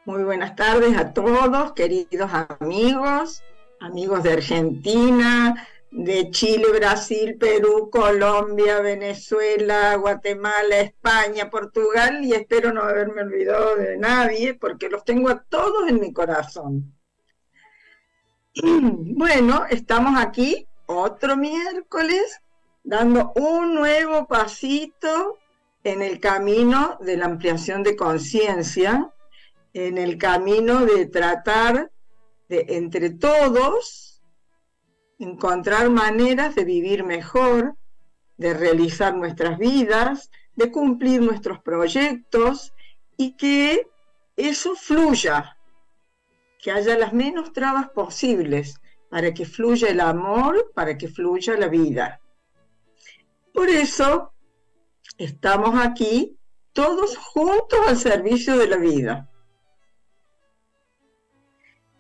Muy buenas tardes a todos, queridos amigos, amigos de Argentina, de Chile, Brasil, Perú, Colombia, Venezuela, Guatemala, España, Portugal, y espero no haberme olvidado de nadie porque los tengo a todos en mi corazón. Bueno, estamos aquí otro miércoles dando un nuevo pasito en el camino de la ampliación de conciencia, en el camino de tratar de, entre todos, encontrar maneras de vivir mejor, de realizar nuestras vidas, de cumplir nuestros proyectos y que eso fluya, que haya las menos trabas posibles para que fluya el amor, para que fluya la vida. Por eso estamos aquí todos juntos al servicio de la vida.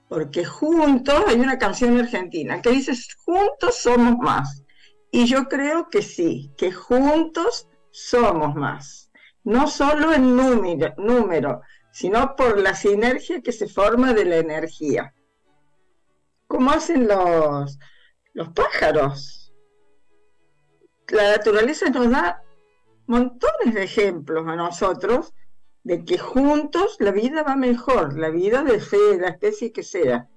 Porque juntos, hay una canción argentina que dice, juntos somos más. Y yo creo que sí, que juntos somos más. No solo en número, sino por la sinergia que se forma de la energía. Como hacen los pájaros. La naturaleza nos da montones de ejemplos a nosotros de que juntos la vida va mejor, la vida de la especie que sea.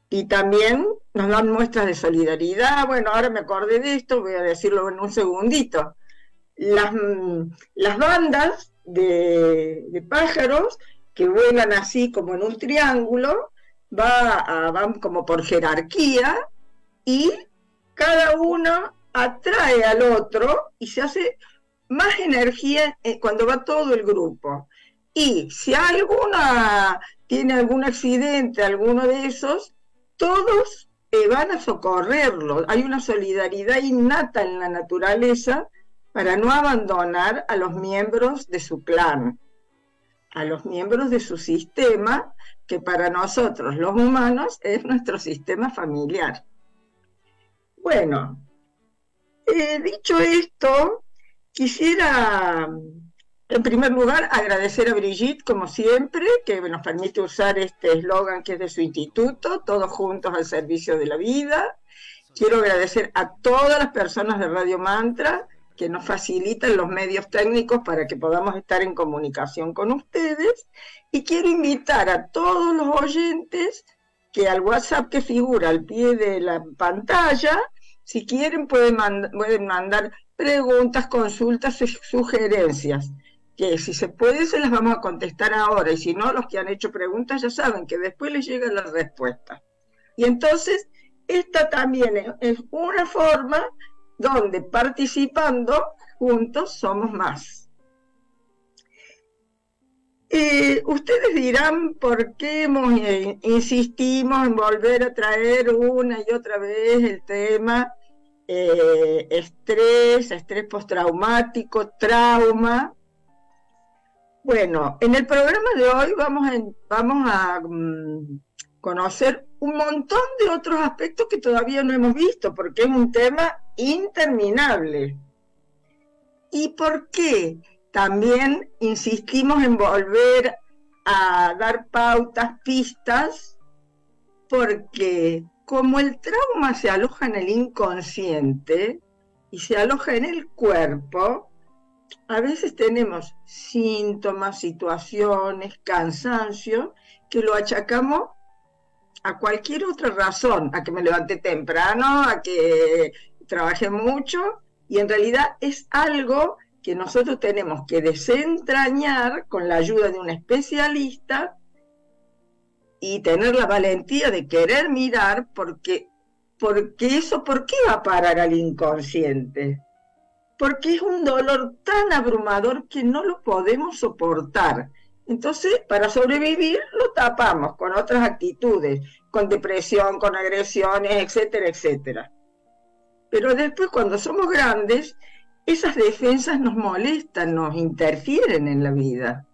Y también nos dan muestras de solidaridad. Bueno, ahora me acordé de esto, voy a decirlo en un segundito. Las bandas de pájaros que vuelan así como en un triángulo, van como por jerarquía y cada uno atrae al otro y se hace más energía cuando va todo el grupo. Y si tiene algún accidente, alguno de esos, todos van a socorrerlo. Hay una solidaridad innata en la naturaleza para no abandonar a los miembros de su clan, a los miembros de su sistema, que para nosotros los humanos es nuestro sistema familiar. Bueno, dicho esto, quisiera, en primer lugar, agradecer a Brigitte, como siempre, que nos permite usar este eslogan que es de su instituto, todos juntos al servicio de la vida. Quiero agradecer a todas las personas de Radio Mantra que nos facilitan los medios técnicos para que podamos estar en comunicación con ustedes. Y quiero invitar a todos los oyentes que al WhatsApp que figura al pie de la pantalla, si quieren pueden mandar preguntas, consultas, sugerencias, que si se puede se las vamos a contestar ahora, y si no, los que han hecho preguntas ya saben que después les llega la respuesta. Y entonces, esta también es una forma donde participando juntos somos más. Ustedes dirán por qué insistimos en volver a traer una y otra vez el tema estrés postraumático, trauma. Bueno, en el programa de hoy vamos a conocer un montón de otros aspectos que todavía no hemos visto, porque es un tema interminable. ¿Y por qué también insistimos en volver a dar pautas, pistas? Porque como el trauma se aloja en el inconsciente y se aloja en el cuerpo, a veces tenemos síntomas, situaciones, cansancio, que lo achacamos a cualquier otra razón, a que me levanté temprano, a que trabajé mucho, y en realidad es algo que nosotros tenemos que desentrañar con la ayuda de un especialista y tener la valentía de querer mirar porque eso, ¿por qué va a parar al inconsciente? Porque es un dolor tan abrumador que no lo podemos soportar. Entonces, para sobrevivir, lo tapamos con otras actitudes, con depresión, con agresiones, etcétera, etcétera. Pero después, cuando somos grandes, esas defensas nos molestan, nos interfieren en la vida.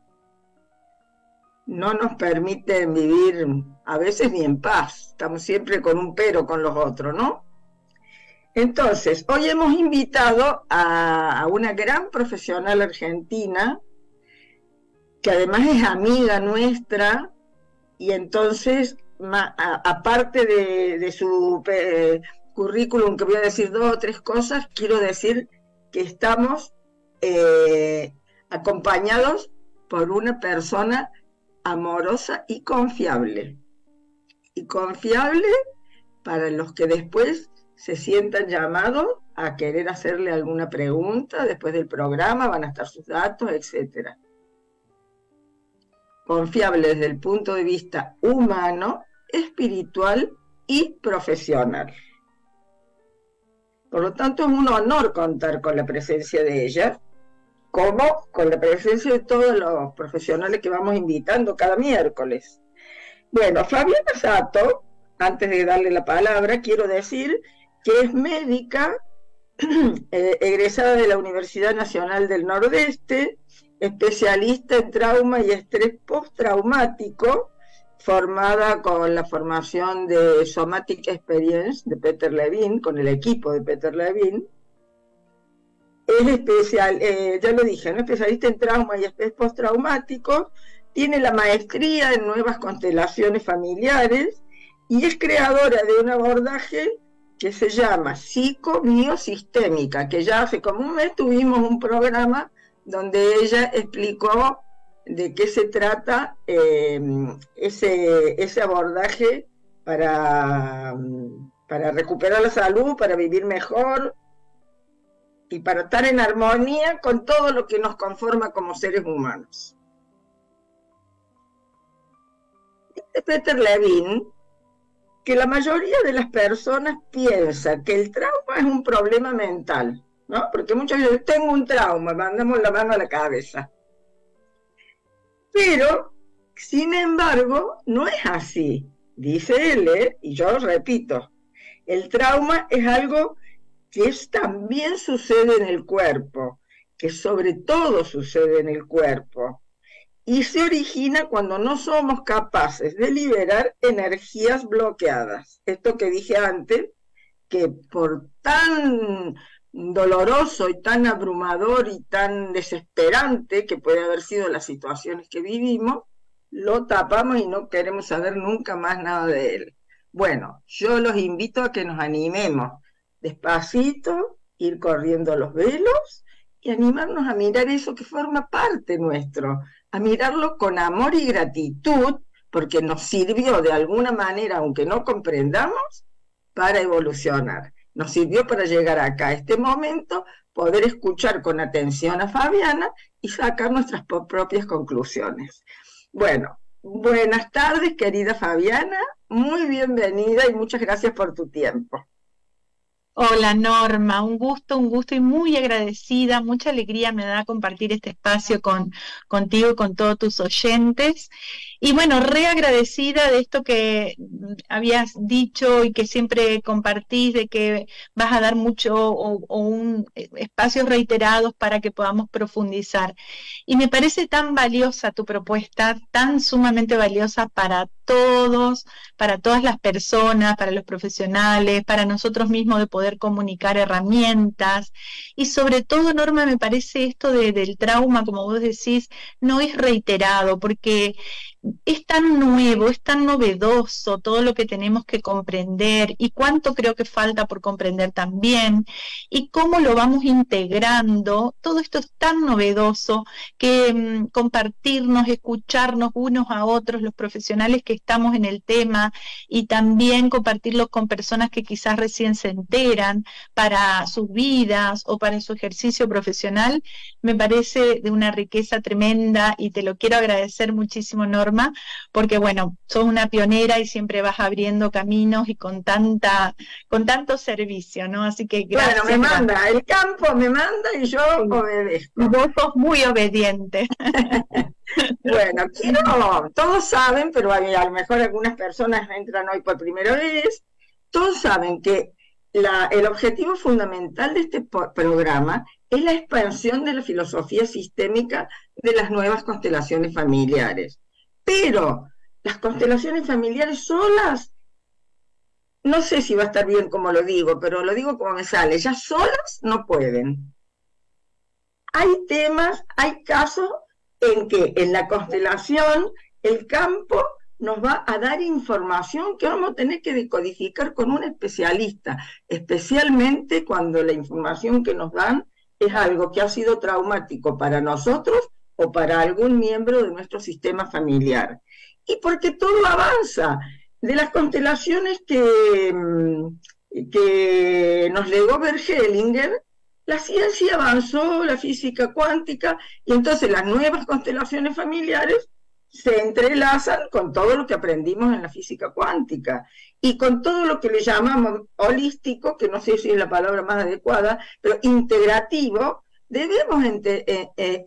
No nos permiten vivir a veces ni en paz. Estamos siempre con un pero con los otros, ¿no? Entonces, hoy hemos invitado a una gran profesional argentina que además es amiga nuestra, y entonces, aparte de su currículum, que voy a decir 2 o 3 cosas, quiero decir que estamos acompañados por una persona amorosa y confiable. Y confiable para los que después se sientan llamados a querer hacerle alguna pregunta después del programa, van a estar sus datos, etc. Confiable desde el punto de vista humano, espiritual y profesional. Por lo tanto, es un honor contar con la presencia de ella, como con la presencia de todos los profesionales que vamos invitando cada miércoles. Bueno, Fabiana Sato, antes de darle la palabra, quiero decir que es médica, egresada de la Universidad Nacional del Nordeste, especialista en trauma y estrés postraumático, formada con la formación de Somatic Experience de Peter Levine, con el equipo de Peter Levine. Es ya lo dije, ¿no? Especialista en trauma y estrés postraumático, tiene la maestría en nuevas constelaciones familiares y es creadora de un abordaje que se llama psicobiosistémica, que ya hace como un mes tuvimos un programa donde ella explicó de qué se trata ese abordaje para recuperar la salud, para vivir mejor y para estar en armonía con todo lo que nos conforma como seres humanos. Dice Peter Levine que la mayoría de las personas piensa que el trauma es un problema mental, ¿no? Porque muchas veces tengo un trauma, mandamos la mano a la cabeza. Pero, sin embargo, no es así. Dice él, y yo repito, el trauma es algo que también sucede en el cuerpo, que sobre todo sucede en el cuerpo, y se origina cuando no somos capaces de liberar energías bloqueadas. Esto que dije antes, que por tan doloroso y tan abrumador y tan desesperante que puede haber sido las situaciones que vivimos, lo tapamos y no queremos saber nunca más nada de él. Bueno, yo los invito a que nos animemos despacito, ir corriendo los velos y animarnos a mirar eso que forma parte nuestro, a mirarlo con amor y gratitud, porque nos sirvió de alguna manera, aunque no comprendamos, para evolucionar. Nos sirvió para llegar acá a este momento, poder escuchar con atención a Fabiana y sacar nuestras propias conclusiones. Bueno, buenas tardes, querida Fabiana, muy bienvenida y muchas gracias por tu tiempo. Hola Norma, un gusto y muy agradecida, mucha alegría me da compartir este espacio contigo y con todos tus oyentes. Y bueno, reagradecida de esto que habías dicho y que siempre compartís, de que vas a dar mucho espacios reiterados para que podamos profundizar. Y me parece tan valiosa tu propuesta, tan sumamente valiosa para todos, para todas las personas, para los profesionales, para nosotros mismos de poder comunicar herramientas. Y sobre todo, Norma, me parece esto del trauma, como vos decís, no es reiterado, porque es tan nuevo, es tan novedoso todo lo que tenemos que comprender y cuánto creo que falta por comprender también y cómo lo vamos integrando. Todo esto es tan novedoso que compartirnos, escucharnos unos a otros, los profesionales que estamos en el tema y también compartirlo con personas que quizás recién se enteran para sus vidas o para su ejercicio profesional, me parece de una riqueza tremenda y te lo quiero agradecer muchísimo, Norma, porque bueno, sos una pionera y siempre vas abriendo caminos y con tanto servicio, ¿no? Así que gracias. Bueno, el campo me manda y yo obedezco. Y vos sos muy obediente. Bueno, todos saben, pero a lo mejor algunas personas entran hoy por primera vez, todos saben que el objetivo fundamental de este programa es la expansión de la filosofía sistémica de las nuevas constelaciones familiares. Pero las constelaciones familiares solas, no sé si va a estar bien como lo digo, pero lo digo como me sale, ya solas no pueden. Hay temas, hay casos en que en la constelación el campo nos va a dar información que vamos a tener que decodificar con un especialista, especialmente cuando la información que nos dan es algo que ha sido traumático para nosotros o para algún miembro de nuestro sistema familiar. Y porque todo avanza. De las constelaciones que nos legó Bert Hellinger, la ciencia avanzó, la física cuántica, y entonces las nuevas constelaciones familiares se entrelazan con todo lo que aprendimos en la física cuántica y con todo lo que le llamamos holístico, que no sé si es la palabra más adecuada, pero integrativo. Debemos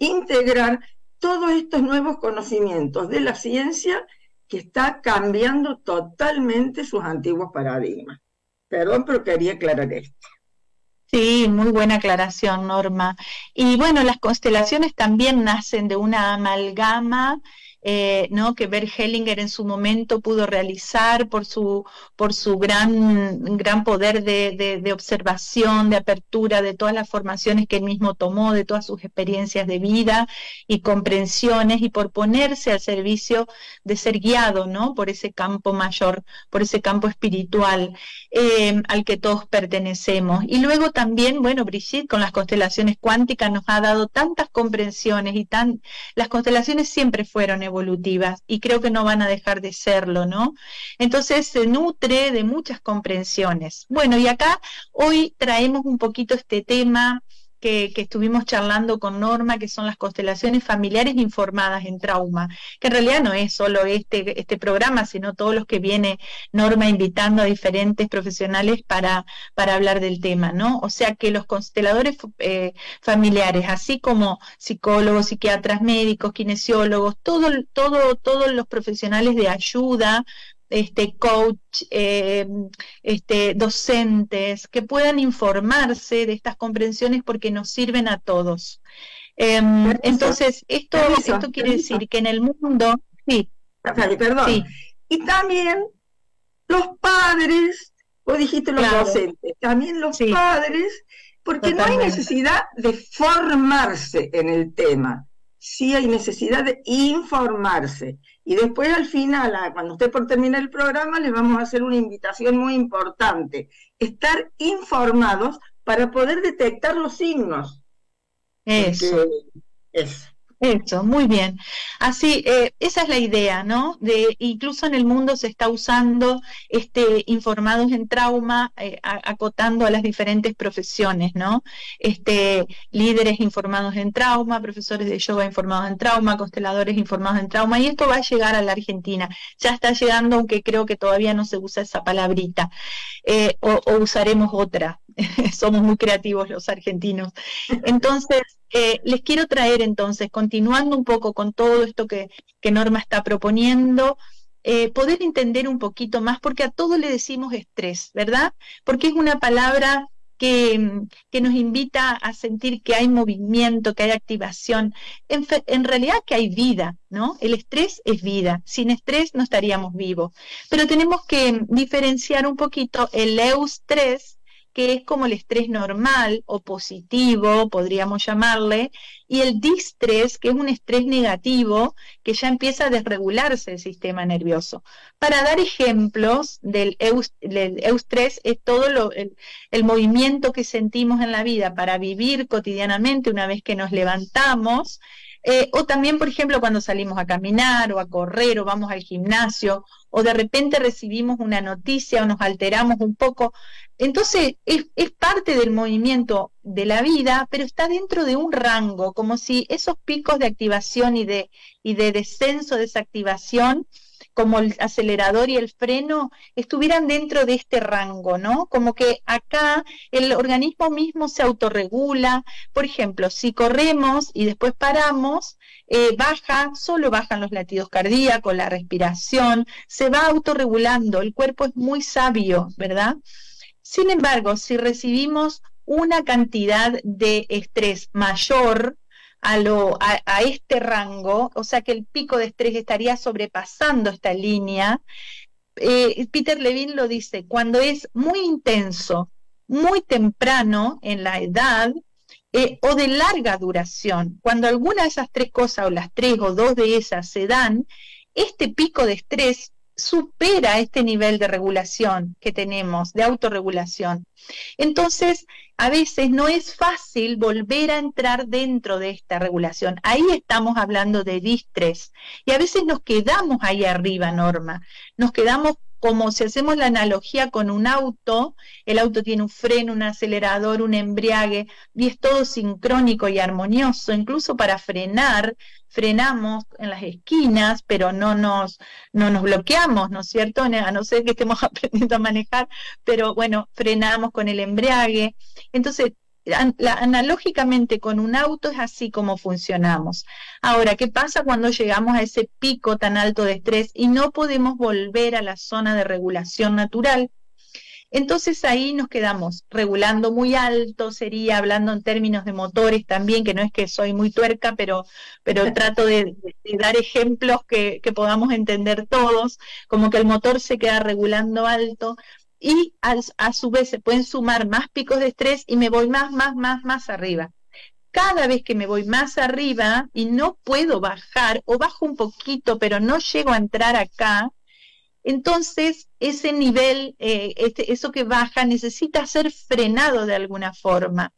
integrar todos estos nuevos conocimientos de la ciencia que está cambiando totalmente sus antiguos paradigmas. Perdón, pero quería aclarar esto. Sí, muy buena aclaración, Norma. Y bueno, las constelaciones también nacen de una amalgama, ¿no?, que Bert Hellinger en su momento pudo realizar por su gran poder de observación, de apertura, de todas las formaciones que él mismo tomó, de todas sus experiencias de vida y comprensiones, y por ponerse al servicio de ser guiado, ¿no?, por ese campo mayor, por ese campo espiritual al que todos pertenecemos. Y luego también, bueno, Brigitte con las constelaciones cuánticas nos ha dado tantas comprensiones y las constelaciones siempre fueron evolutivas y creo que no van a dejar de serlo, ¿no? Entonces se nutre de muchas comprensiones. Bueno, y acá hoy traemos un poquito este tema que estuvimos charlando con Norma, que son las constelaciones familiares informadas en trauma, que en realidad no es solo este programa, sino todos los que viene Norma invitando a diferentes profesionales para hablar del tema, ¿no? O sea que los consteladores familiares, así como psicólogos, psiquiatras, médicos, kinesiólogos, todos los profesionales de ayuda, coach, docentes, que puedan informarse de estas comprensiones porque nos sirven a todos. Entonces, esto quiere decir que en el mundo... Sí, perdón. Sí. Y también los padres, vos dijiste los docentes, también los padres, porque no hay necesidad de formarse en el tema, sí hay necesidad de informarse. Y después al final, cuando esté por terminar el programa, les vamos a hacer una invitación muy importante. Estar informados para poder detectar los signos. Eso. Eso, muy bien. Así, esa es la idea, ¿no? Incluso en el mundo se está usando informados en trauma, acotando a las diferentes profesiones, ¿no? Líderes informados en trauma, profesores de yoga informados en trauma, consteladores informados en trauma, y esto va a llegar a la Argentina. Ya está llegando, aunque creo que todavía no se usa esa palabrita, o usaremos otra. Somos muy creativos los argentinos. Entonces, les quiero traer entonces, continuando un poco con todo esto que Norma está proponiendo, poder entender un poquito más, porque a todo le decimos estrés, ¿verdad? Porque es una palabra que nos invita a sentir que hay movimiento, que hay activación, en realidad que hay vida, ¿no? El estrés es vida, sin estrés no estaríamos vivos, pero tenemos que diferenciar un poquito el eustrés, que es como el estrés normal o positivo, podríamos llamarle, y el distrés, que es un estrés negativo, que ya empieza a desregularse el sistema nervioso. Para dar ejemplos del eustrés, es todo el movimiento que sentimos en la vida para vivir cotidianamente una vez que nos levantamos, o también, por ejemplo, cuando salimos a caminar o a correr o vamos al gimnasio, o de repente recibimos una noticia o nos alteramos un poco. Entonces es parte del movimiento de la vida, pero está dentro de un rango, como si esos picos de activación y de descenso, desactivación, como el acelerador y el freno, estuvieran dentro de este rango, ¿no? Como que acá el organismo mismo se autorregula. Por ejemplo, si corremos y después paramos, solo bajan los latidos cardíacos, la respiración, se va autorregulando, el cuerpo es muy sabio, ¿verdad? Sin embargo, si recibimos una cantidad de estrés mayor a este rango, o sea que el pico de estrés estaría sobrepasando esta línea, Peter Levine lo dice, cuando es muy intenso, muy temprano en la edad, o de larga duración. Cuando alguna de esas tres cosas, o las tres o dos de esas se dan, este pico de estrés supera este nivel de regulación que tenemos, de autorregulación. Entonces, a veces no es fácil volver a entrar dentro de esta regulación. Ahí estamos hablando de distrés. Y a veces nos quedamos ahí arriba, Norma. Nos quedamos como si hacemos la analogía con un auto, el auto tiene un freno, un acelerador, un embriague, y es todo sincrónico y armonioso. Incluso para frenar, frenamos en las esquinas, pero no nos bloqueamos, ¿no es cierto? A no ser que estemos aprendiendo a manejar, pero bueno, frenamos con el embriague. Entonces, analógicamente con un auto es así como funcionamos. Ahora, ¿qué pasa cuando llegamos a ese pico tan alto de estrés y no podemos volver a la zona de regulación natural? Entonces ahí nos quedamos regulando muy alto, sería hablando en términos de motores también, que no es que soy muy tuerca, pero trato de dar ejemplos que podamos entender todos, como que el motor se queda regulando alto, y a su vez se pueden sumar más picos de estrés y me voy más arriba. Cada vez que me voy más arriba y no puedo bajar, o bajo un poquito, pero no llego a entrar acá, entonces ese nivel, eso que baja, necesita ser frenado de alguna forma.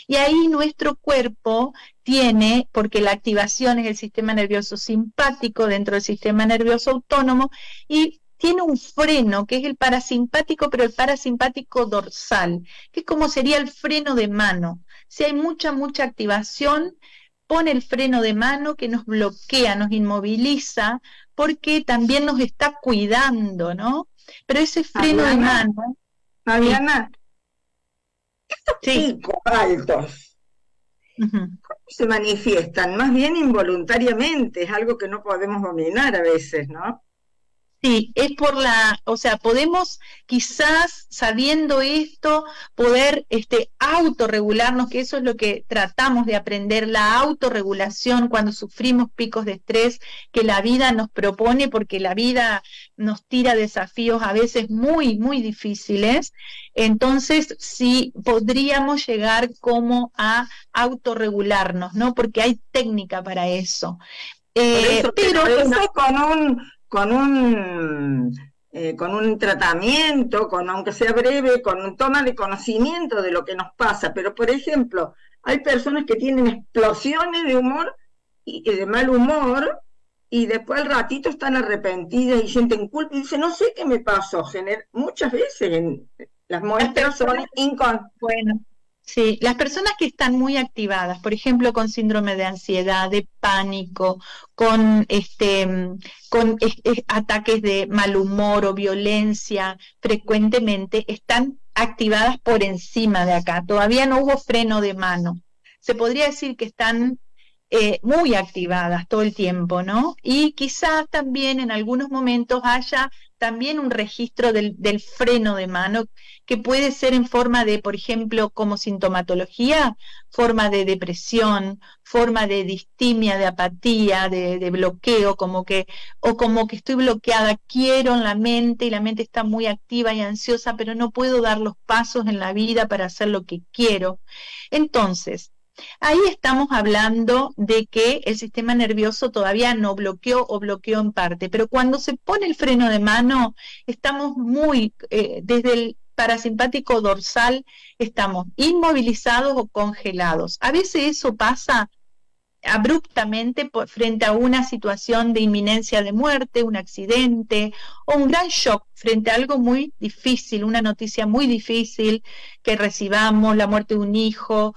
Y ahí nuestro cuerpo tiene, porque la activación es el sistema nervioso simpático dentro del sistema nervioso autónomo, y tiene un freno que es el parasimpático, pero el parasimpático dorsal, que es como sería el freno de mano. Si hay mucha activación, pone el freno de mano que nos bloquea, nos inmoviliza, porque también nos está cuidando, ¿no? Pero ese freno de mano... Mariana, estos picos altos, ¿cómo se manifiestan? Más bien involuntariamente, es algo que no podemos dominar a veces, ¿no? Sí, es o sea, podemos quizás sabiendo esto poder autorregularnos, que eso es lo que tratamos de aprender, la autorregulación cuando sufrimos picos de estrés que la vida nos propone, porque la vida nos tira desafíos a veces muy difíciles. Entonces sí podríamos llegar como a autorregularnos, ¿no? Porque hay técnica para eso. Pero eso con un tratamiento, aunque sea breve, con un toma de conocimiento de lo que nos pasa. Pero, por ejemplo, hay personas que tienen explosiones de humor y de mal humor, y después al ratito están arrepentidas y sienten culpa y dicen, no sé qué me pasó. Muchas veces las muestras son Bueno. Sí, las personas que están muy activadas, por ejemplo, con síndrome de ansiedad, de pánico, con ataques de mal humor o violencia, frecuentemente están activadas por encima de acá. Todavía no hubo freno de mano. Se podría decir que están muy activadas todo el tiempo, ¿no? Y quizás también en algunos momentos haya también un registro del freno de mano, que puede ser en forma de, por ejemplo, como sintomatología, forma de depresión, forma de distimia, de apatía, de bloqueo, como que estoy bloqueada, quiero en la mente, y la mente está muy activa y ansiosa, pero no puedo dar los pasos en la vida para hacer lo que quiero. Entonces, ahí estamos hablando de que el sistema nervioso todavía no bloqueó o bloqueó en parte, pero cuando se pone el freno de mano, estamos desde el parasimpático dorsal, estamos inmovilizados o congelados. A veces eso pasa abruptamente frente a una situación de inminencia de muerte, un accidente o un gran shock frente a algo muy difícil, una noticia muy difícil que recibamos, la muerte de un hijo,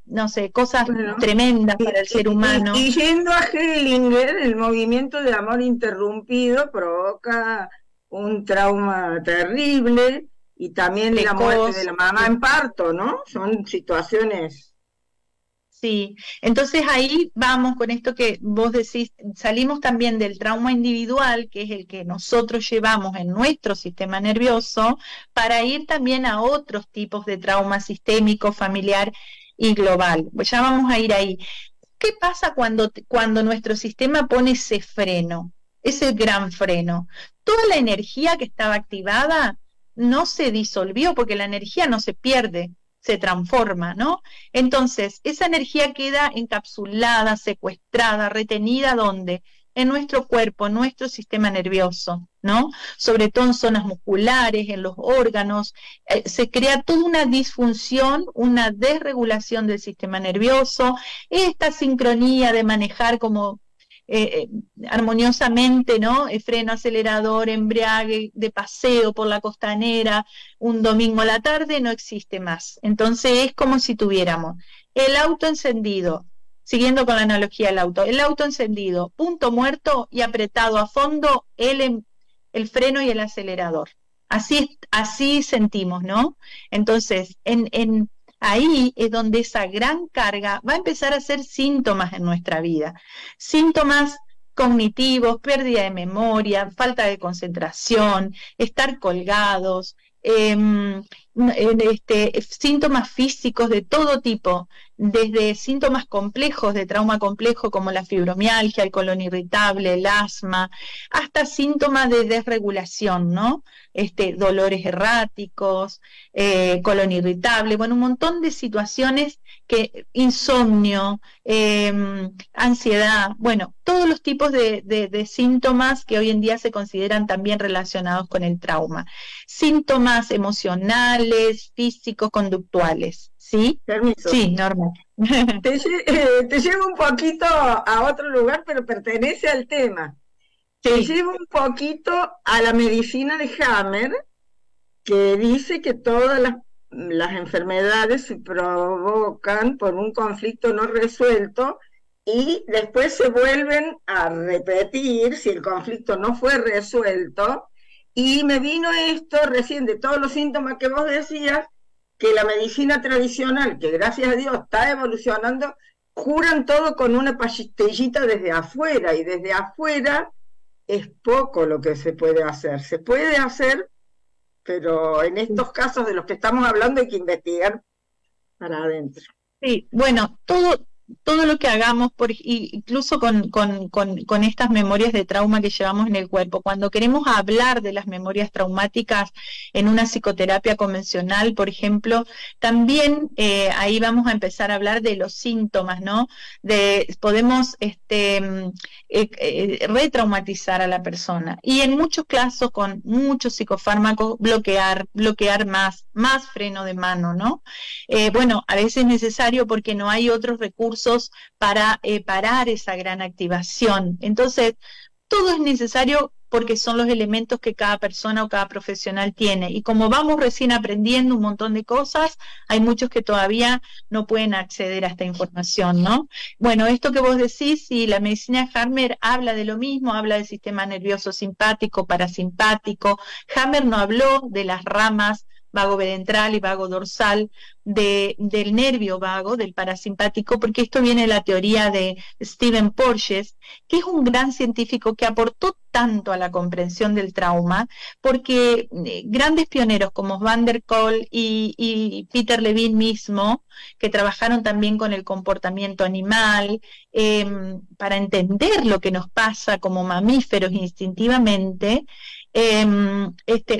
no sé, cosas tremendas para el ser humano. Y yendo a Hellinger, el movimiento de amor interrumpido provoca un trauma terrible, y también la muerte de la mamá en parto, ¿no? Son situaciones... Sí, entonces ahí vamos con esto que vos decís, salimos también del trauma individual, que es el que nosotros llevamos en nuestro sistema nervioso, para ir también a otros tipos de trauma sistémico, familiar y global. Pues ya vamos a ir ahí. ¿Qué pasa cuando nuestro sistema pone ese freno, ese gran freno? Toda la energía que estaba activada no se disolvió, porque la energía no se pierde, se transforma, ¿no? Entonces, esa energía queda encapsulada, secuestrada, retenida, ¿dónde? En nuestro cuerpo, en nuestro sistema nervioso, ¿no? Sobre todo en zonas musculares, en los órganos, se crea toda una disfunción, una desregulación del sistema nervioso, esta sincronía de manejar como armoniosamente, ¿no? Freno, acelerador, embriague, de paseo por la costanera, un domingo a la tarde, no existe más. Entonces es como si tuviéramos el auto encendido, siguiendo con la analogía del auto, el auto encendido, punto muerto y apretado a fondo el freno y el acelerador. Así sentimos, ¿no? Entonces, ahí es donde esa gran carga va a empezar a ser síntomas en nuestra vida. Síntomas cognitivos, pérdida de memoria, falta de concentración, estar colgados, síntomas físicos de todo tipo, desde síntomas complejos de trauma complejo como la fibromialgia, el colon irritable, el asma, hasta síntomas de desregulación, ¿no? Dolores erráticos, colon irritable, bueno, un montón de situaciones insomnio, ansiedad, bueno, todos los tipos de síntomas que hoy en día se consideran también relacionados con el trauma. Síntomas emocionales, físicos, conductuales, ¿sí? Permiso. Sí, Norma. Te llevo un poquito a otro lugar, pero pertenece al tema. Sí. Te llevo un poquito a la medicina de Hammer, que dice que todas las enfermedades se provocan por un conflicto no resuelto y después se vuelven a repetir si el conflicto no fue resuelto. Y me vino esto recién de todos los síntomas que vos decías, que la medicina tradicional, que gracias a Dios está evolucionando, curan todo con una pastillita desde afuera, y desde afuera es poco lo que se puede hacer. Se puede hacer, pero en estos casos de los que estamos hablando hay que investigar para adentro. Sí, bueno, todo lo que hagamos, incluso con estas memorias de trauma que llevamos en el cuerpo, cuando queremos hablar de las memorias traumáticas en una psicoterapia convencional, por ejemplo, también ahí vamos a empezar a hablar de los síntomas, ¿no? Podemos retraumatizar a la persona y en muchos casos con muchos psicofármacos bloquear más freno de mano, ¿no? Bueno, a veces es necesario porque no hay otros recursos para parar esa gran activación. Entonces, todo es necesario porque son los elementos que cada persona o cada profesional tiene. Y como vamos recién aprendiendo un montón de cosas, hay muchos que todavía no pueden acceder a esta información, ¿no? Bueno, esto que vos decís, sí, la medicina Hammer habla de lo mismo, habla del sistema nervioso simpático, parasimpático. Hammer no habló de las ramas vago ventral y vago dorsal del nervio vago, del parasimpático, porque esto viene de la teoría de Stephen Porges, que es un gran científico que aportó tanto a la comprensión del trauma, porque grandes pioneros como Van der Kolk y Peter Levine mismo, que trabajaron también con el comportamiento animal, para entender lo que nos pasa como mamíferos instintivamente,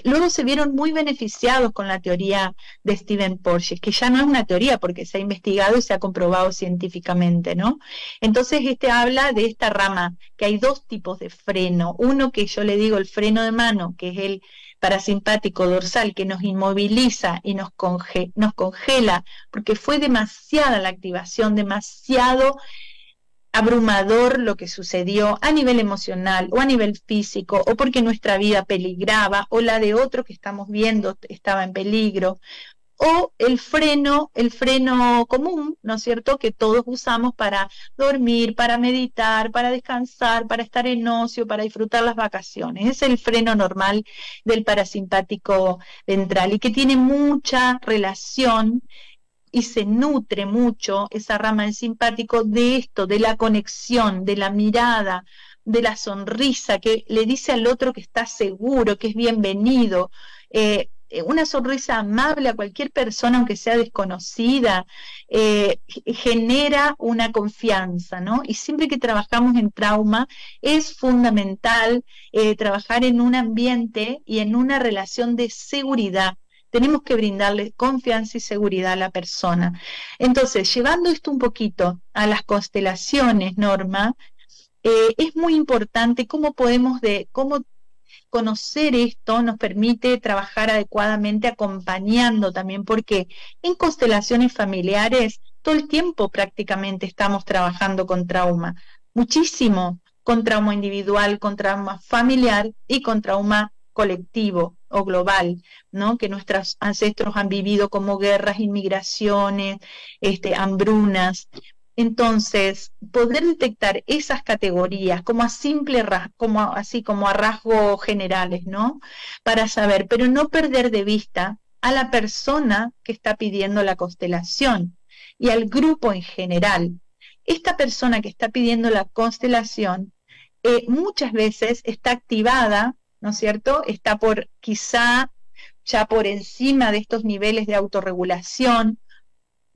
luego se vieron muy beneficiados con la teoría de Stephen Porges, que ya no es una teoría porque se ha investigado y se ha comprobado científicamente, ¿no? Entonces habla de esta rama, que hay dos tipos de freno, uno que yo le digo el freno de mano, que es el parasimpático dorsal, que nos inmoviliza y nos congela, porque fue demasiada la activación, demasiado abrumador lo que sucedió a nivel emocional o a nivel físico, o porque nuestra vida peligraba, o la de otro que estamos viendo estaba en peligro, o el freno común, ¿no es cierto?, que todos usamos para dormir, para meditar, para descansar, para estar en ocio, para disfrutar las vacaciones. Es el freno normal del parasimpático ventral y que tiene mucha relación y se nutre mucho esa rama del simpático de esto, de la conexión, de la mirada, de la sonrisa que le dice al otro que está seguro, que es bienvenido, una sonrisa amable a cualquier persona, aunque sea desconocida, genera una confianza, ¿no? Y siempre que trabajamos en trauma es fundamental trabajar en un ambiente y en una relación de seguridad, tenemos que brindarle confianza y seguridad a la persona. Entonces, llevando esto un poquito a las constelaciones, Norma, es muy importante cómo cómo conocer esto nos permite trabajar adecuadamente acompañando también, porque en constelaciones familiares todo el tiempo prácticamente estamos trabajando con trauma, muchísimo, con trauma individual, con trauma familiar y con trauma colectivo o global, ¿no? Que nuestros ancestros han vivido como guerras, inmigraciones, hambrunas. Entonces, poder detectar esas categorías como a como a rasgos generales, ¿no? Para saber, pero no perder de vista a la persona que está pidiendo la constelación y al grupo en general. Esta persona que está pidiendo la constelación muchas veces está activada, ¿no es cierto? Está quizá ya por encima de estos niveles de autorregulación.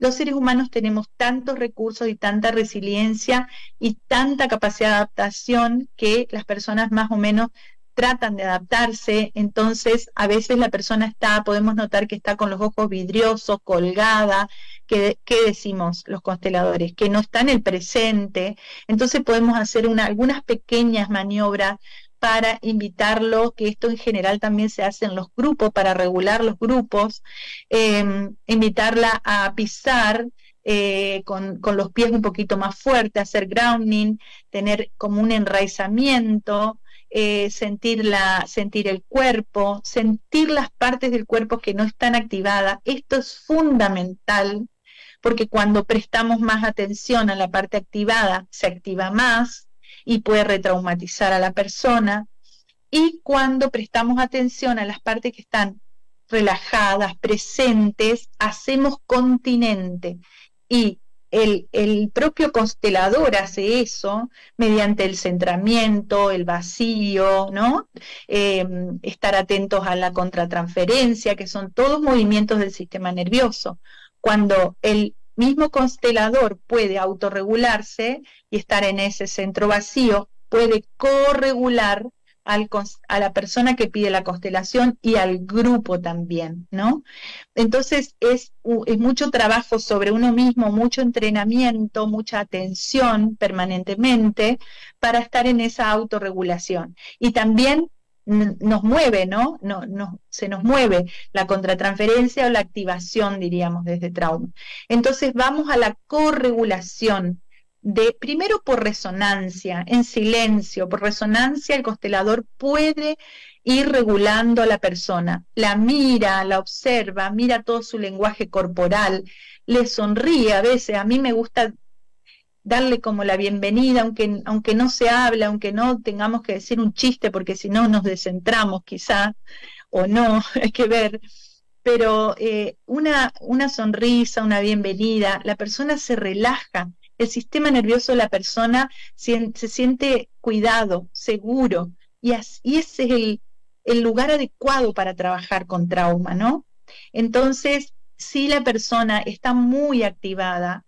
Los seres humanos tenemos tantos recursos y tanta resiliencia y tanta capacidad de adaptación que las personas más o menos tratan de adaptarse. Entonces a veces la persona podemos notar que está con los ojos vidriosos, colgada. ¿Qué decimos los consteladores? Que no está en el presente. Entonces podemos hacer algunas pequeñas maniobras para invitarlo, que esto en general también se hace en los grupos, para regular los grupos, invitarla a pisar con los pies un poquito más fuertes, hacer grounding, tener como un enraizamiento, sentir el cuerpo, sentir las partes del cuerpo que no están activadas. Esto es fundamental, porque cuando prestamos más atención a la parte activada, se activa más y puede retraumatizar a la persona, y cuando prestamos atención a las partes que están relajadas, presentes, hacemos continente, y el propio constelador hace eso mediante el centramiento, el vacío, ¿no? Estar atentos a la contratransferencia, que son todos movimientos del sistema nervioso. Cuando el mismo constelador puede autorregularse y estar en ese centro vacío, puede corregular a la persona que pide la constelación y al grupo también, ¿no? Entonces es mucho trabajo sobre uno mismo, mucho entrenamiento, mucha atención permanentemente para estar en esa autorregulación. Y también nos mueve, ¿no? Se nos mueve la contratransferencia o la activación, diríamos, desde trauma. Entonces vamos a la corregulación, primero por resonancia, en silencio. Por resonancia el constelador puede ir regulando a la persona, la mira, la observa, mira todo su lenguaje corporal, le sonríe a veces. A mí me gusta darle como la bienvenida, aunque no se habla, aunque no tengamos que decir un chiste, porque si no nos descentramos quizá, o no, hay que ver. Pero una sonrisa, una bienvenida, la persona se relaja, el sistema nervioso de la persona se siente cuidado, seguro, y ese es el lugar adecuado para trabajar con trauma, ¿no? Entonces, si la persona está muy activada,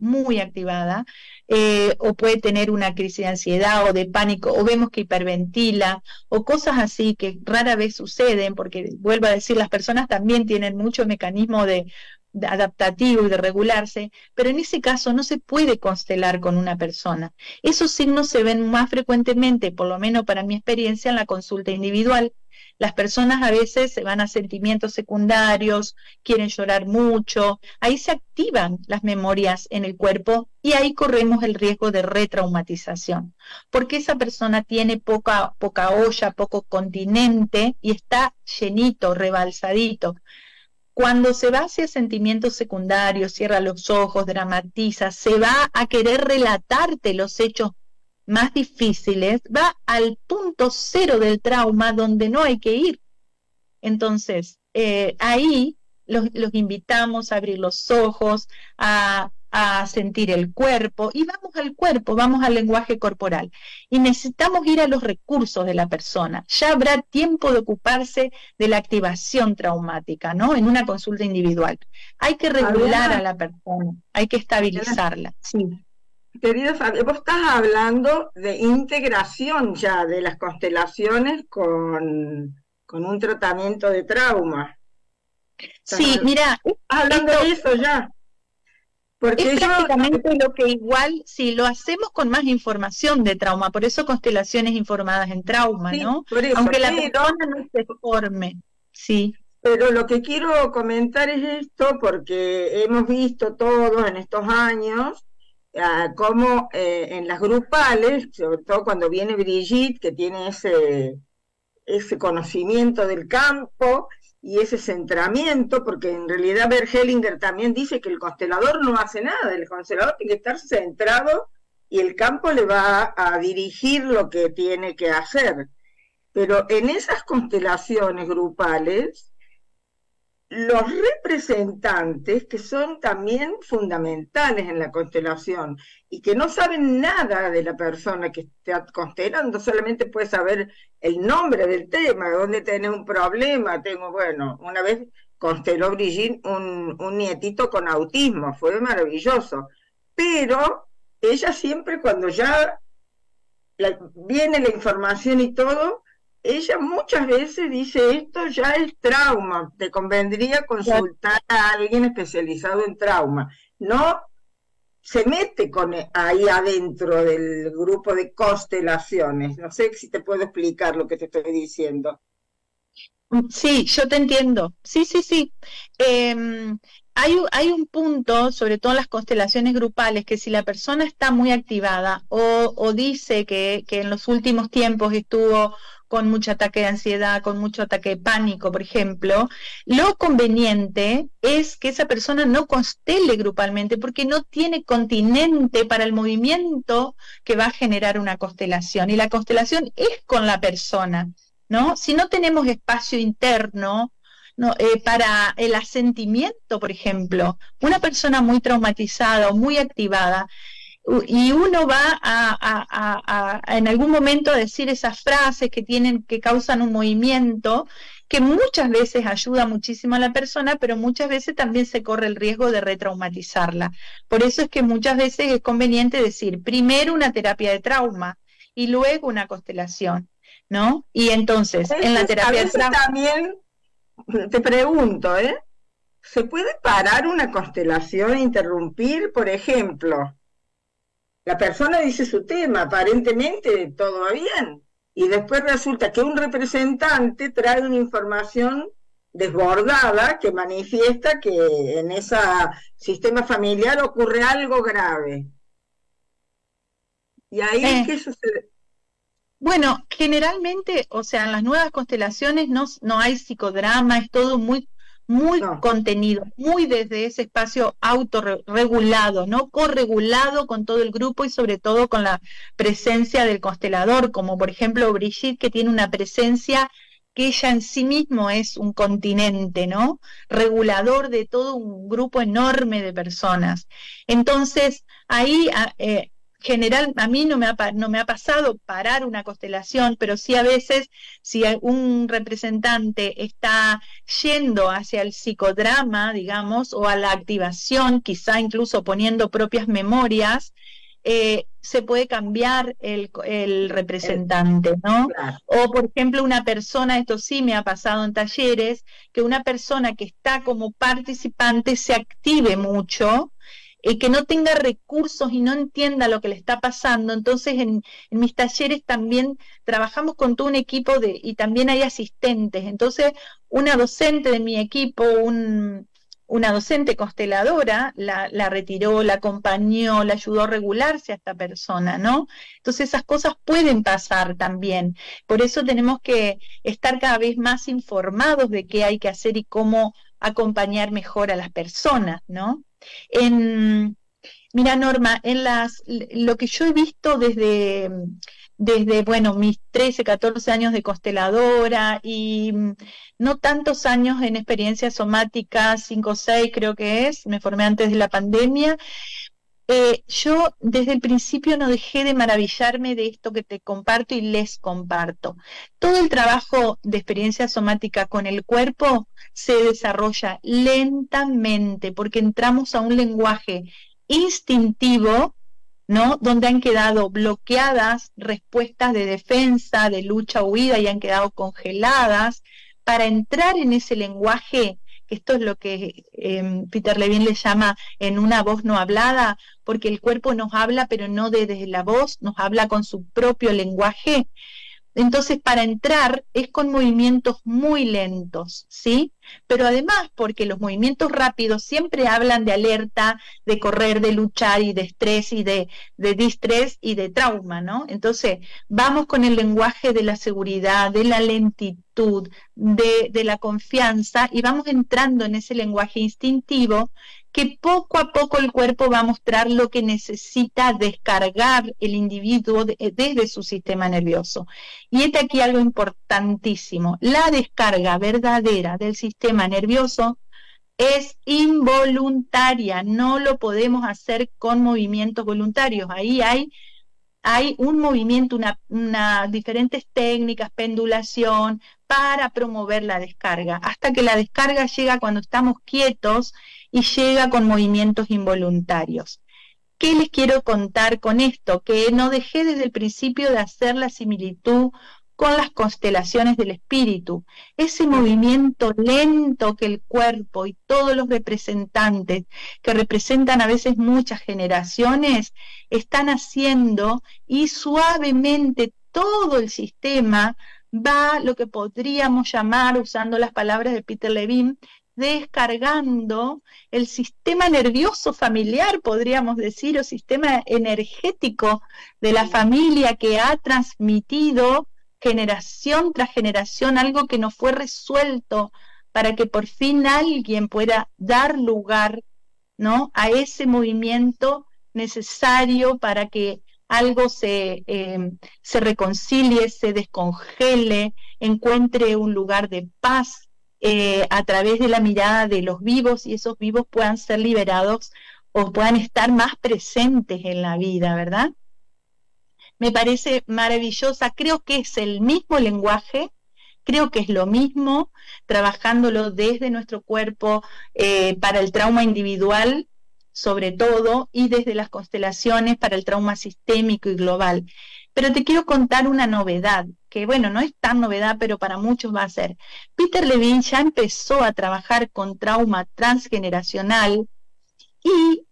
o puede tener una crisis de ansiedad o de pánico, o vemos que hiperventila, o cosas así que rara vez suceden, porque vuelvo a decir, las personas también tienen mucho mecanismo de adaptativo y de regularse, pero en ese caso no se puede constelar con una persona. Esos signos se ven más frecuentemente, por lo menos para mi experiencia, en la consulta individual. Las personas a veces se van a sentimientos secundarios, quieren llorar mucho, ahí se activan las memorias en el cuerpo y ahí corremos el riesgo de retraumatización, porque esa persona tiene poca olla, poco continente y está llenito, rebalsadito. Cuando se va hacia sentimientos secundarios, cierra los ojos, dramatiza, se va a querer relatarte los hechos más difíciles, va al punto cero del trauma donde no hay que ir. Entonces, ahí los invitamos a abrir los ojos, a sentir el cuerpo, y vamos al cuerpo, vamos al lenguaje corporal. Y necesitamos ir a los recursos de la persona. Ya habrá tiempo de ocuparse de la activación traumática, ¿no? En una consulta individual. Hay que regular a la persona, hay que estabilizarla. Sí. Querido Fabio, vos estás hablando de integración ya de las constelaciones con un tratamiento de trauma. Sí, mira, hablando esto de eso ya, porque es yo, prácticamente lo que igual, si lo hacemos con más información de trauma, por eso constelaciones informadas en trauma, sí, ¿no? por eso, Aunque la persona no se forme, sí. pero lo que quiero comentar es esto, porque hemos visto todos en estos años cómo en las grupales, sobre todo cuando viene Brigitte, que tiene ese conocimiento del campo y ese centramiento, porque en realidad Bert Hellinger también dice que el constelador no hace nada, el constelador tiene que estar centrado y el campo le va a dirigir lo que tiene que hacer. Pero en esas constelaciones grupales, los representantes, que son también fundamentales en la constelación y que no saben nada de la persona que está constelando, solamente puede saber el nombre del tema, dónde tenés un problema. Bueno, una vez consteló Brigitte un nietito con autismo, fue maravilloso, pero ella siempre cuando ya viene la información y todo, ella muchas veces dice, esto ya es trauma, te convendría consultar a alguien especializado en trauma. No se mete ahí adentro del grupo de constelaciones. No sé si te puedo explicar lo que te estoy diciendo. Sí, yo te entiendo. Sí, sí, sí. Hay un punto, sobre todo en las constelaciones grupales, que si la persona está muy activada o dice que en los últimos tiempos estuvo con mucho ataque de ansiedad, con mucho ataque de pánico, por ejemplo, lo conveniente es que esa persona no constele grupalmente porque no tiene continente para el movimiento que va a generar una constelación. Y la constelación es con la persona, ¿no? Si no tenemos espacio interno, no, para el asentimiento, por ejemplo, una persona muy traumatizada o muy activada, y uno va en algún momento a decir esas frases que causan un movimiento, que muchas veces ayuda muchísimo a la persona, pero muchas veces también se corre el riesgo de retraumatizarla. Por eso es que muchas veces es conveniente decir primero una terapia de trauma y luego una constelación, ¿no? Y entonces, en la terapia de trauma... También te pregunto, ¿se puede parar una constelación e interrumpir, por ejemplo? La persona dice su tema, aparentemente todo va bien, y después resulta que un representante trae una información desbordada que manifiesta que en ese sistema familiar ocurre algo grave. ¿Y ahí qué sucede? Bueno, generalmente, o sea, en las nuevas constelaciones no hay psicodrama, es todo muy contenido, muy desde ese espacio autorregulado, ¿no? Corregulado con todo el grupo y sobre todo con la presencia del constelador, como por ejemplo Brigitte, que tiene una presencia que ella en sí mismo es un continente, ¿no? Regulador de todo un grupo enorme de personas. Entonces, ahí... general, a mí no me ha pasado parar una constelación, pero sí a veces si un representante está yendo hacia el psicodrama, digamos, o a la activación, quizá incluso poniendo propias memorias, se puede cambiar el representante, ¿no? Claro. O, por ejemplo, una persona, esto sí me ha pasado en talleres, que una persona que está como participante se active mucho, que no tenga recursos y no entienda lo que le está pasando. Entonces en mis talleres también trabajamos con todo un equipo y también hay asistentes. Entonces una docente de mi equipo, una docente consteladora, la retiró, la acompañó, la ayudó a regularse a esta persona, ¿no? Entonces esas cosas pueden pasar también. Por eso tenemos que estar cada vez más informados de qué hay que hacer y cómo acompañar mejor a las personas, ¿no? Mira, Norma, lo que yo he visto desde bueno, mis 13, 14 años de consteladora y no tantos años en experiencia somática, 5 o 6 creo que me formé antes de la pandemia. Yo desde el principio no dejé de maravillarme de esto que te comparto y les comparto. Todo el trabajo de experiencia somática con el cuerpo se desarrolla lentamente porque entramos a un lenguaje instintivo, ¿no? Donde han quedado bloqueadas respuestas de defensa, de lucha, huida y han quedado congeladas para entrar en ese lenguaje que esto es lo que Peter Levine le llama en una voz no hablada, porque el cuerpo nos habla, pero no desde la voz, nos habla con su propio lenguaje. Entonces, para entrar es con movimientos muy lentos, ¿sí? Pero además, porque los movimientos rápidos siempre hablan de alerta, de correr, de luchar y de estrés y de distrés y de trauma, ¿no? Entonces, vamos con el lenguaje de la seguridad, de la lentitud, de la confianza y vamos entrando en ese lenguaje instintivo que poco a poco el cuerpo va a mostrar lo que necesita descargar el individuo desde su sistema nervioso. Y este aquí algo importantísimo, la descarga verdadera del sistema nervioso es involuntaria, no lo podemos hacer con movimientos voluntarios, ahí hay un movimiento, diferentes técnicas, pendulación, para promover la descarga, hasta que la descarga llega cuando estamos quietos y llega con movimientos involuntarios. ¿Qué les quiero contar con esto? Que no dejé desde el principio de hacer la similitud con las constelaciones del espíritu. Ese movimiento lento que el cuerpo y todos los representantes, que representan a veces muchas generaciones, están haciendo, y suavemente todo el sistema va, lo que podríamos llamar, usando las palabras de Peter Levine, descargando el sistema nervioso familiar, podríamos decir, o sistema energético de la familia que ha transmitido generación tras generación algo que no fue resuelto, para que por fin alguien pueda dar lugar, ¿no?, a ese movimiento necesario para que algo se reconcilie, se descongele, encuentre un lugar de paz a través de la mirada de los vivos, y esos vivos puedan ser liberados o puedan estar más presentes en la vida, ¿verdad? Me parece maravillosa, creo que es el mismo lenguaje, creo que es lo mismo, trabajándolo desde nuestro cuerpo para el trauma individual, sobre todo, y desde las constelaciones para el trauma sistémico y global. Pero te quiero contar una novedad, que bueno, no es tan novedad, pero para muchos va a ser. Peter Levine ya empezó a trabajar con trauma transgeneracional, y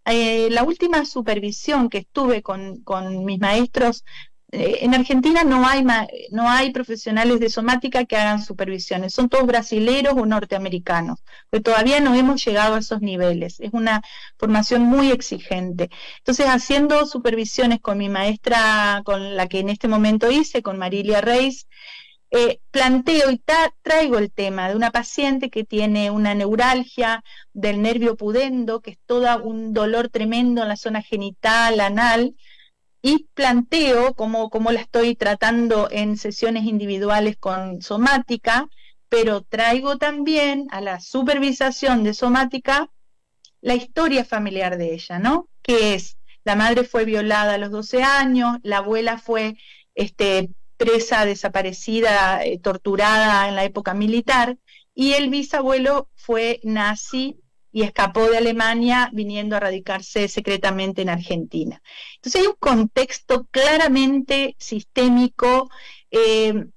la última supervisión que estuve con mis maestros, en Argentina no hay profesionales de somática que hagan supervisiones, son todos brasileros o norteamericanos, pero todavía no hemos llegado a esos niveles, es una formación muy exigente. Entonces, haciendo supervisiones con mi maestra, con la que en este momento hice, con Marilia Reis, planteo y traigo el tema de una paciente que tiene una neuralgia del nervio pudendo, que es todo un dolor tremendo en la zona genital, anal, y planteo cómo la estoy tratando en sesiones individuales con somática, pero traigo también a la supervisación de somática la historia familiar de ella, ¿no? Que es, la madre fue violada a los 12 años, la abuela fue presa, desaparecida, torturada en la época militar, y el bisabuelo fue nazi y escapó de Alemania viniendo a radicarse secretamente en Argentina. Entonces hay un contexto claramente sistémico,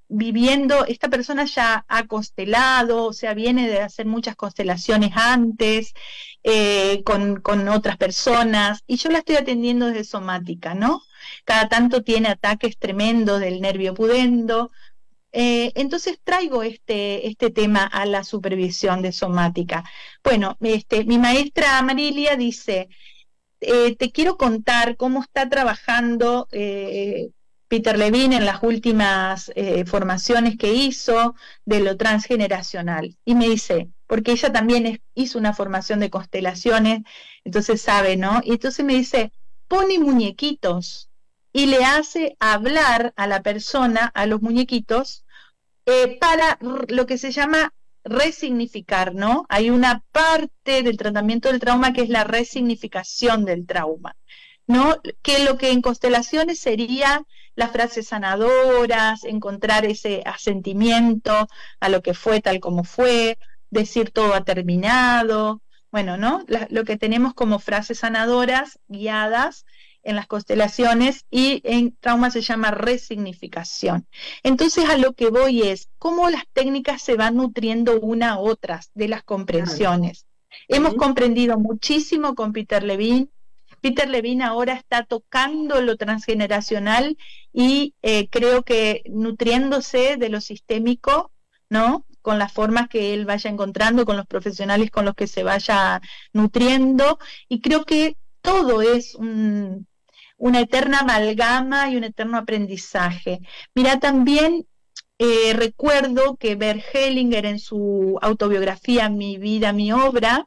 viviendo, esta persona ya ha constelado, o sea, viene de hacer muchas constelaciones antes, con otras personas, y yo la estoy atendiendo desde somática, ¿no? Cada tanto tiene ataques tremendos del nervio pudendo. Entonces traigo este tema a la supervisión de somática. Bueno, mi maestra Marilia dice, te quiero contar cómo está trabajando Peter Levine en las últimas formaciones que hizo de lo transgeneracional. Y me dice, porque ella también hizo una formación de constelaciones, entonces sabe, ¿no? Y entonces me dice, pone muñequitos y le hace hablar a la persona, a los muñequitos, para lo que se llama resignificar, ¿no? Hay una parte del tratamiento del trauma que es la resignificación del trauma, ¿no? Que lo que en constelaciones sería las frases sanadoras, encontrar ese asentimiento a lo que fue tal como fue, decir todo ha terminado, bueno, ¿no? Lo que tenemos como frases sanadoras guiadas, en las constelaciones, y en trauma se llama resignificación. Entonces a lo que voy es cómo las técnicas se van nutriendo una a otras de las comprensiones. Hemos comprendido muchísimo con Peter Levine. Peter Levine ahora está tocando lo transgeneracional y creo que nutriéndose de lo sistémico, ¿no? Con las formas que él vaya encontrando, con los profesionales con los que se vaya nutriendo, y creo que todo es una eterna amalgama y un eterno aprendizaje. Mira, también recuerdo que Bert Hellinger, en su autobiografía Mi vida, mi obra,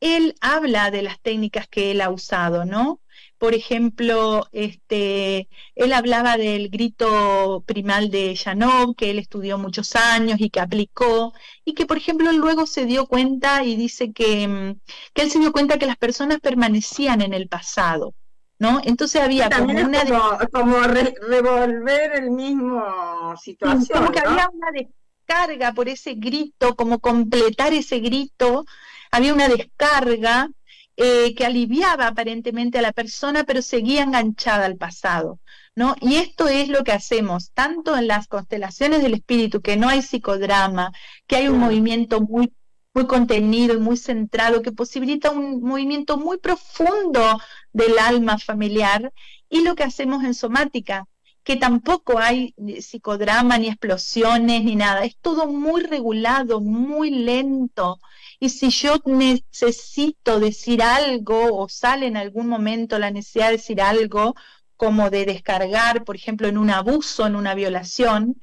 él habla de las técnicas que él ha usado, ¿no? Por ejemplo, él hablaba del grito primal de Janov, que él estudió muchos años y que aplicó, y que, por ejemplo, luego se dio cuenta y dice que él se dio cuenta que las personas permanecían en el pasado, ¿no? Entonces había también como una... como revolver el mismo situación, como que ¿no? había una descarga por ese grito, como completar ese grito, había una descarga que aliviaba aparentemente a la persona, pero seguía enganchada al pasado, ¿no? Y esto es lo que hacemos, tanto en las constelaciones del espíritu, que no hay psicodrama, que hay un movimiento muy, muy contenido y muy centrado, que posibilita un movimiento muy profundo del alma familiar, y lo que hacemos en somática, que tampoco hay psicodrama, ni explosiones, ni nada, es todo muy regulado, muy lento. Y si yo necesito decir algo, o sale en algún momento la necesidad de decir algo, como de descargar, por ejemplo, en un abuso, en una violación,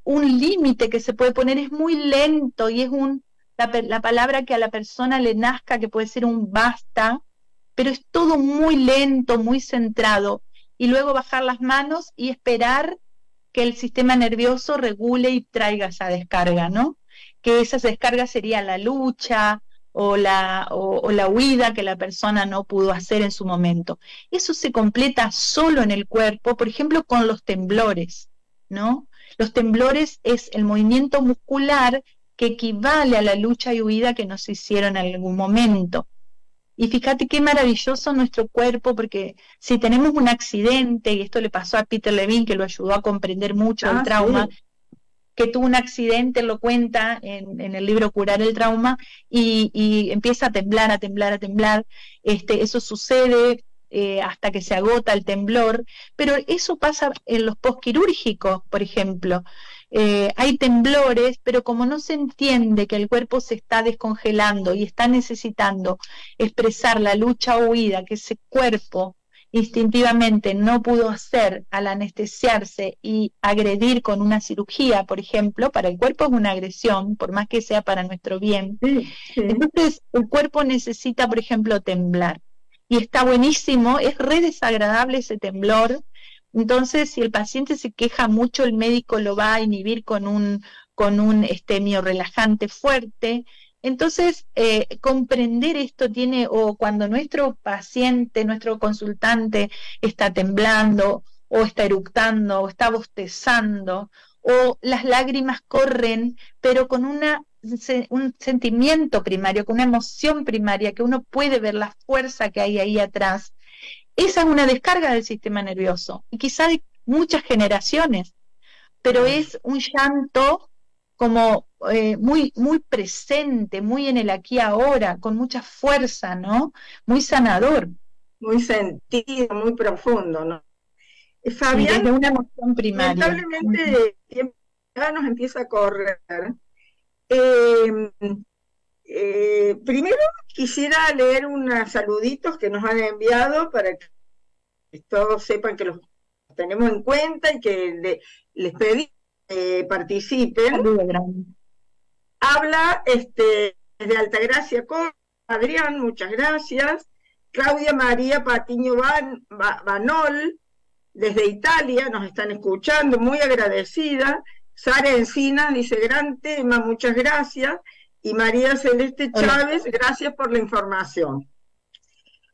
un límite que se puede poner es muy lento, y es la palabra que a la persona le nazca, que puede ser un basta, pero es todo muy lento, muy centrado, y luego bajar las manos y esperar que el sistema nervioso regule y traiga esa descarga, ¿no? Que esa descarga sería la lucha o la huida que la persona no pudo hacer en su momento. Eso se completa solo en el cuerpo, por ejemplo, con los temblores, ¿no? Los temblores es el movimiento muscular que equivale a la lucha y huida que nos hicieron en algún momento. Y fíjate qué maravilloso nuestro cuerpo, porque si tenemos un accidente, y esto le pasó a Peter Levine, que lo ayudó a comprender mucho el trauma, sí, que tuvo un accidente, lo cuenta en el libro Curar el Trauma, y empieza a temblar, a temblar, a temblar. Eso sucede hasta que se agota el temblor, pero eso pasa en los postquirúrgicos, por ejemplo. Hay temblores, pero como no se entiende que el cuerpo se está descongelando y está necesitando expresar la lucha o huida que ese cuerpo instintivamente no pudo hacer al anestesiarse y agredir con una cirugía, por ejemplo, para el cuerpo es una agresión, por más que sea para nuestro bien. Sí. Entonces el cuerpo necesita, por ejemplo, temblar. Y está buenísimo, es re desagradable ese temblor. Entonces, si el paciente se queja mucho, el médico lo va a inhibir con un miorrelajante fuerte. Entonces, comprender esto tiene, o cuando nuestro paciente, nuestro consultante está temblando, o está eructando, o está bostezando, o las lágrimas corren, pero con un sentimiento primario, con una emoción primaria, que uno puede ver la fuerza que hay ahí atrás. Esa es una descarga del sistema nervioso, y quizá de muchas generaciones, pero es un llanto como muy, muy presente, muy en el aquí y ahora, con mucha fuerza, ¿no? Muy sanador. Muy sentido, muy profundo, ¿no? Fabián, desde una emoción primaria. Lamentablemente, el tiempo ya nos empieza a correr. Primero quisiera leer unos saluditos que nos han enviado para que todos sepan que los tenemos en cuenta y que les pedí que participen. Habla desde Altagracia con Adrián, muchas gracias. Claudia María Patiño Banol, desde Italia, nos están escuchando, muy agradecida. Sara Encinas dice, gran tema, muchas gracias. Y María Celeste Chávez, gracias por la información.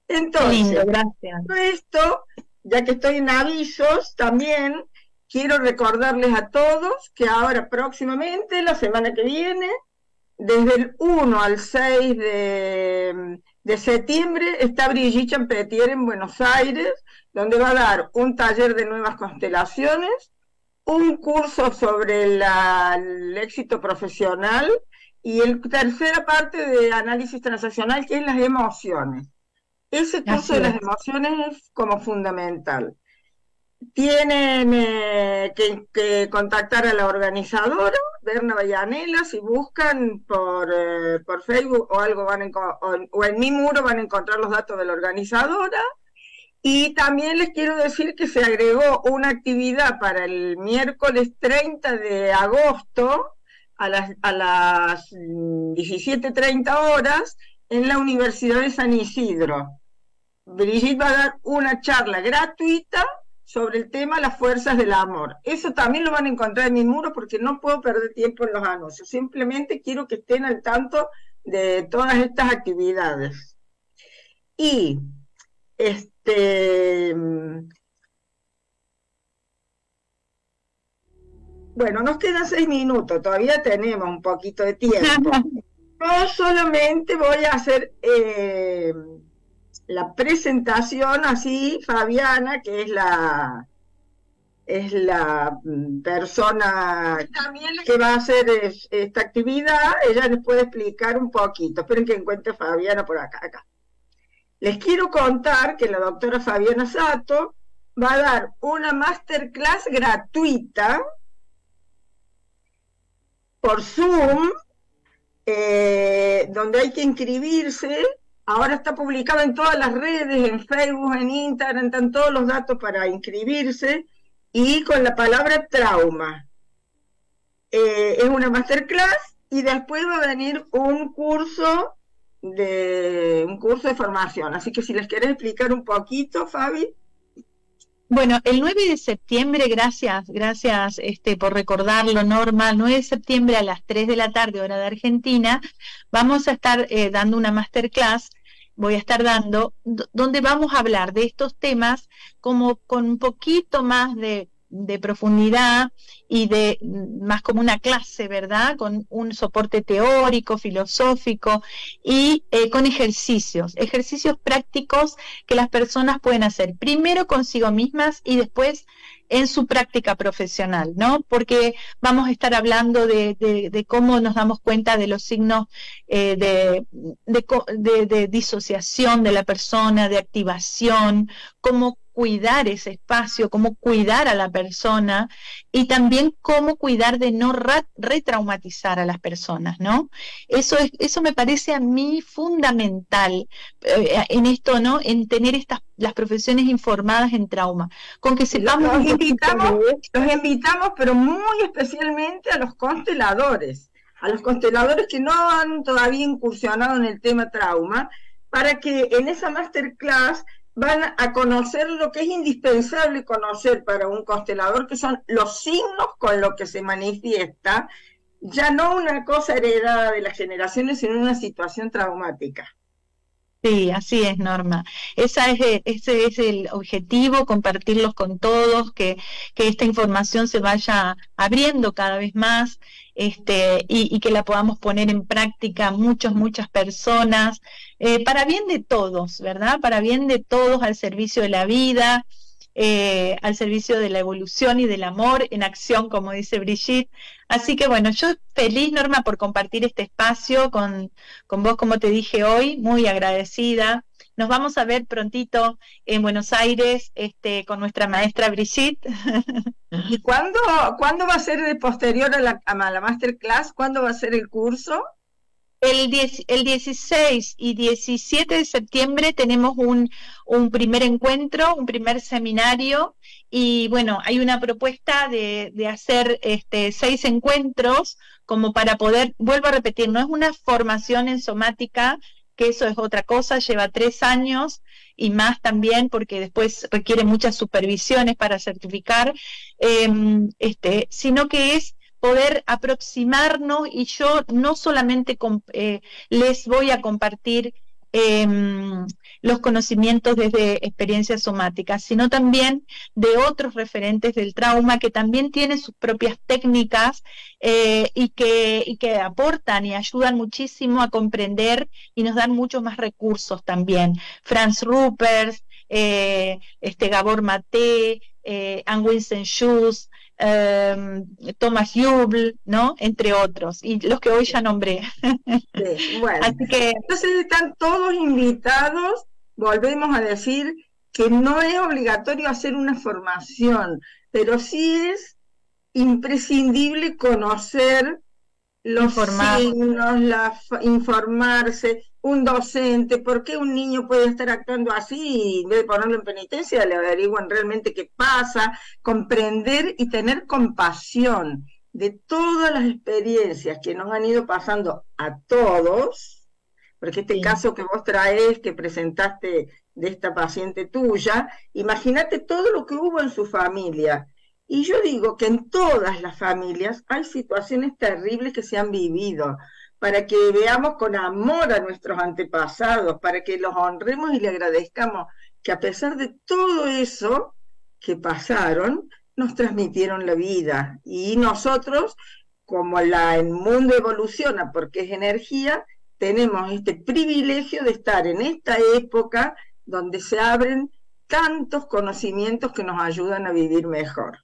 Entonces, lindo, gracias. Esto, ya que estoy en avisos, también quiero recordarles a todos que ahora próximamente, la semana que viene, desde el 1 al 6 de de septiembre está Brigitte Champetier en Buenos Aires, donde va a dar un taller de nuevas constelaciones, un curso sobre el éxito profesional y la tercera parte de análisis transaccional, que es las emociones. Ese curso de las emociones es como fundamental. Tienen que contactar a la organizadora, Berna Vallanela, si buscan por Facebook o algo o en mi muro van a encontrar los datos de la organizadora. Y también les quiero decir que se agregó una actividad para el miércoles 30 de agosto a las 17:30 horas en la Universidad de San Isidro. Brigitte va a dar una charla gratuita sobre el tema las fuerzas del amor. Eso también lo van a encontrar en mi muro porque no puedo perder tiempo en los anuncios. Simplemente quiero que estén al tanto de todas estas actividades. Y bueno, nos quedan 6 minutos, todavía tenemos un poquito de tiempo. Yo solamente voy a hacer la presentación así, Fabiana, que es la persona que va a hacer esta actividad, ella les puede explicar un poquito. Esperen que encuentre a Fabiana por acá. Les quiero contar que la doctora Fabiana Sato va a dar una masterclass gratuita por Zoom, donde hay que inscribirse. Ahora está publicado en todas las redes, en Facebook, en Instagram, están todos los datos para inscribirse, y con la palabra trauma. Es una masterclass y después va a venir un curso de formación. Así que si les querés explicar un poquito, Fabi. Bueno, el 9 de septiembre, gracias por recordarlo, Norma, el 9 de septiembre a las 3 de la tarde, hora de Argentina, vamos a estar dando una masterclass, voy a estar dando, donde vamos a hablar de estos temas como con un poquito más de profundidad y de más como una clase, ¿verdad? Con un soporte teórico, filosófico y con ejercicios prácticos que las personas pueden hacer primero consigo mismas y después en su práctica profesional, ¿no? Porque vamos a estar hablando de cómo nos damos cuenta de los signos de disociación de la persona, de activación, cómo cuidar ese espacio, cómo cuidar a la persona y también cómo cuidar de no retraumatizar a las personas, ¿no? Eso me parece a mí fundamental en esto, ¿no? En tener las profesiones informadas en trauma. Con que sepamos los invitamos, pero muy especialmente a los consteladores que no han todavía incursionado en el tema trauma, para que en esa masterclass van a conocer lo que es indispensable conocer para un constelador, que son los signos con los que se manifiesta, ya no una cosa heredada de las generaciones, sino una situación traumática. Sí, así es, Norma. Ese es el objetivo, compartirlos con todos, que esta información se vaya abriendo cada vez más, y que la podamos poner en práctica muchas personas, para bien de todos, ¿verdad? Para bien de todos, al servicio de la vida, al servicio de la evolución y del amor en acción, como dice Brigitte. Así que bueno, yo feliz, Norma, por compartir este espacio con vos, como te dije hoy, muy agradecida. Nos vamos a ver prontito en Buenos Aires con nuestra maestra Brigitte. ¿Y cuándo va a ser posterior a la masterclass? ¿Cuándo va a ser el curso? El 16 y 17 de septiembre tenemos un primer encuentro, un primer seminario, y bueno, hay una propuesta de hacer 6 encuentros como para poder, vuelvo a repetir, no es una formación en somática, que eso es otra cosa, lleva 3 años y más también, porque después requiere muchas supervisiones para certificar, sino que es poder aproximarnos, y yo no solamente les voy a compartir los conocimientos desde experiencias somáticas, sino también de otros referentes del trauma que también tienen sus propias técnicas y que aportan y ayudan muchísimo a comprender y nos dan muchos más recursos también. Franz Ruppert, Gabor Maté, Ann Winston Schultz, Thomas Hübl, ¿no? Entre otros, y los que hoy ya nombré. Sí, bueno, Así que entonces están todos invitados. Volvemos a decir que no es obligatorio hacer una formación, pero sí es imprescindible conocer los signos, informarse, un docente, por qué un niño puede estar actuando así y en vez de ponerlo en penitencia le averiguan realmente qué pasa, comprender y tener compasión de todas las experiencias que nos han ido pasando a todos, porque este caso que vos traes, que presentaste de esta paciente tuya, imagínate todo lo que hubo en su familia. Y yo digo que en todas las familias hay situaciones terribles que se han vivido, para que veamos con amor a nuestros antepasados, para que los honremos y le agradezcamos que a pesar de todo eso que pasaron, nos transmitieron la vida. Y nosotros, como el mundo evoluciona porque es energía, tenemos este privilegio de estar en esta época donde se abren tantos conocimientos que nos ayudan a vivir mejor.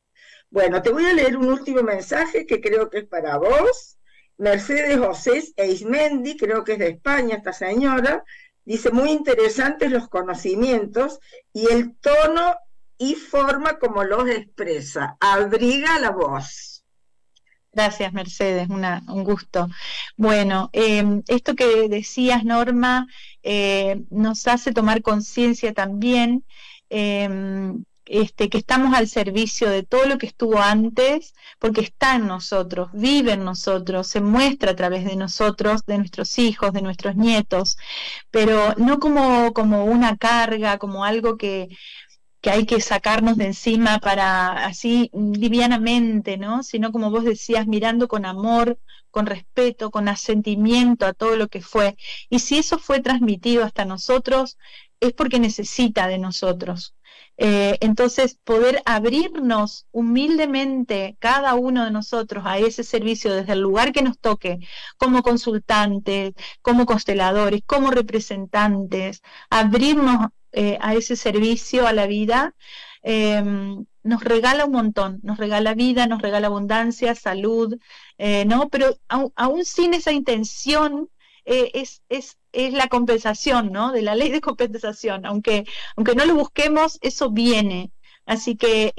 Bueno, te voy a leer un último mensaje que creo que es para vos. Mercedes José Eismendi, creo que es de España esta señora, dice, muy interesantes los conocimientos y el tono y forma como los expresa. Abriga la voz. Gracias, Mercedes, un gusto. Bueno, esto que decías, Norma, nos hace tomar conciencia también que estamos al servicio de todo lo que estuvo antes, porque está en nosotros, vive en nosotros, se muestra a través de nosotros, de nuestros hijos, de nuestros nietos, pero no como una carga, como algo que hay que sacarnos de encima para así livianamente, ¿no? Sino como vos decías, mirando con amor, con respeto, con asentimiento a todo lo que fue. Y si eso fue transmitido hasta nosotros, es porque necesita de nosotros. Entonces, poder abrirnos humildemente cada uno de nosotros a ese servicio desde el lugar que nos toque, como consultantes, como consteladores, como representantes, abrirnos a ese servicio, a la vida, nos regala un montón, nos regala vida, nos regala abundancia, salud, ¿no? Pero aún sin esa intención, es la compensación, ¿no? De la ley de compensación, aunque no lo busquemos, eso viene. Así que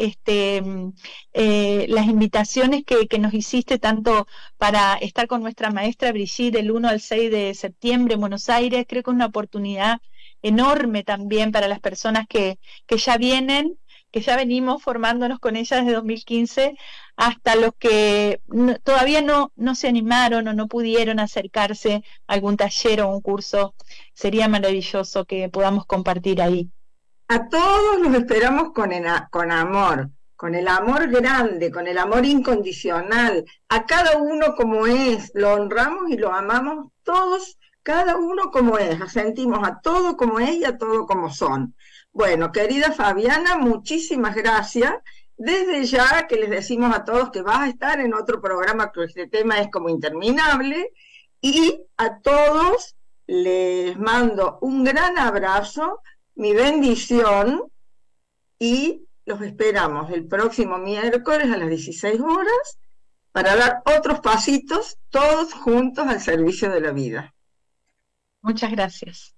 las invitaciones que nos hiciste tanto para estar con nuestra maestra Brigitte del 1 al 6 de septiembre en Buenos Aires, creo que es una oportunidad enorme también para las personas que ya vienen, que ya venimos formándonos con ella desde 2015, hasta los que todavía no se animaron o no pudieron acercarse a algún taller o un curso. Sería maravilloso que podamos compartir ahí. A todos los esperamos con amor, con el amor grande, con el amor incondicional, a cada uno como es, lo honramos y lo amamos todos, cada uno como es, asentimos a todo como es y a todo como son. Bueno, querida Fabiana, muchísimas gracias. Desde ya que les decimos a todos que vas a estar en otro programa, que este tema es como interminable, y a todos les mando un gran abrazo, mi bendición, y los esperamos el próximo miércoles a las 16 horas para dar otros pasitos todos juntos al servicio de la vida. Muchas gracias.